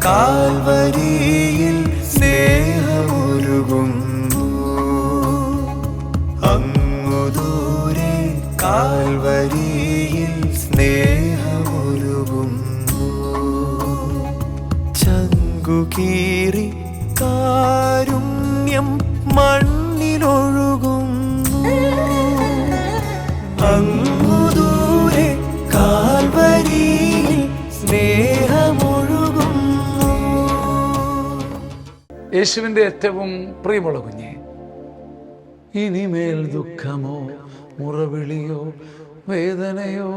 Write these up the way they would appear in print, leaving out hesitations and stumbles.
കാൽവരിയിൽ സ്നേഹമൊരുകുന്നു. അങ്ങു ദൂരെ കാൽവരിയിൽ സ്നേഹമൊരുകുന്നു. ചങ്കുകീറി കാരുണ്യം മണ്ണിലൊഴുകുന്നു. അങ്ങു ദൂരെ കാൽവരിയിൽ സ്നേഹമൊഴുകുന്നു. യേശുവിൻ്റെ ഏറ്റവും പ്രിയമുള്ള കുഞ്ഞെ, ഇനിമേൽ ദുഃഖമോ മുറവിളിയോ വേദനയോ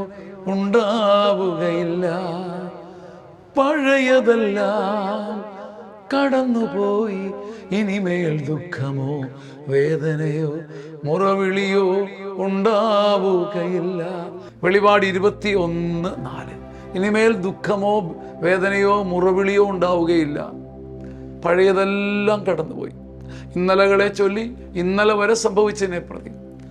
ഉണ്ടാവുകയില്ല. പഴയതെല്ലാം കടന്നുപോയി. ഇനിമേൽ ദുഃഖമോ വേദനയോ മുറവിളിയോ ഉണ്ടാവുകയില്ല. വെളിപാട് 21:4. ഇനിമേൽ ദുഃഖമോ വേദനയോ മുറവിളിയോ ഉണ്ടാവുകയില്ല. പഴയതെല്ലാം കടന്നുപോയി. ഇന്നലകളെ ചൊല്ലി ഇന്നലെ വരെ സംഭവിച്ചതിനെ പ്രതി,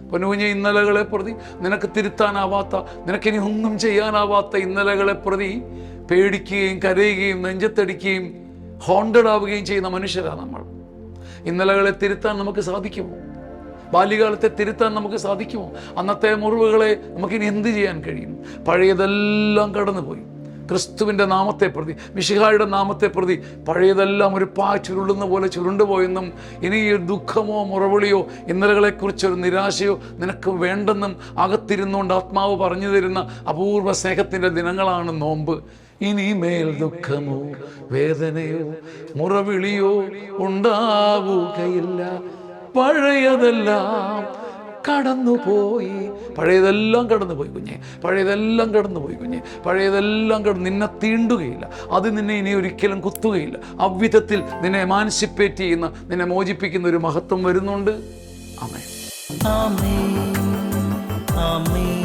പൊന്നുകുഞ്ഞെ, ഇന്നലകളെ പ്രതി, നിനക്ക് തിരുത്താനാവാത്ത, നിനക്കിനി ഒന്നും ചെയ്യാനാവാത്ത ഇന്നലകളെ പ്രതി പേടിക്കുകയും കരയുകയും നെഞ്ചത്തടിക്കുകയും ഹോണ്ടഡ് ആവുകയും ചെയ്യുന്ന മനുഷ്യരാണ് നമ്മൾ. ഇന്നലകളെ തിരുത്താൻ നമുക്ക് സാധിക്കുമോ? ബാല്യകാലത്തെ തിരുത്താൻ നമുക്ക് സാധിക്കുമോ? അന്നത്തെ മുറിവുകളെ നമുക്കിനി എന്ത് ചെയ്യാൻ കഴിയും? പഴയതെല്ലാം കടന്നുപോയി. ക്രിസ്തുവിൻ്റെ നാമത്തെ പ്രതി, മിശിഹായുടെ നാമത്തെ പ്രതി പഴയതെല്ലാം ഒരു ചുരുളുന്ന പോലെ ചുരുണ്ടുപോയെന്നും ഇനി ദുഃഖമോ മുറവിളിയോ ഇന്നലകളെക്കുറിച്ചൊരു നിരാശയോ നിനക്ക് വേണ്ടെന്നും അകത്തിരുന്നുകൊണ്ട് ആത്മാവ് പറഞ്ഞു തരുന്ന അപൂർവ സ്നേഹത്തിൻ്റെ ദിനങ്ങളാണ് നോമ്പ്. ഇനിമേൽ ദുഃഖമോ വേദനയോ മുറവിളിയോ ഉണ്ടാവുകയില്ല. പഴയതെല്ലാം കടന്നുപോയി. പഴയതെല്ലാം കടന്നുപോയി കുഞ്ഞെ, പഴയതെല്ലാം കടന്നുപോയി കുഞ്ഞെ, പഴയതെല്ലാം നിന്നെ തീണ്ടുകയില്ല. അത് നിന്നെ ഇനി ഒരിക്കലും കുത്തുകയില്ല. അவ்விധത്തിൽ നിന്നെ എമാൻസിപ്പേറ്റ് ചെയ്യുന്ന, നിന്നെ മോചിപ്പിക്കുന്ന ഒരു മഹത്വം വരുന്നുണ്ട്. ആമേൻ. ആമേൻ. ആമേൻ.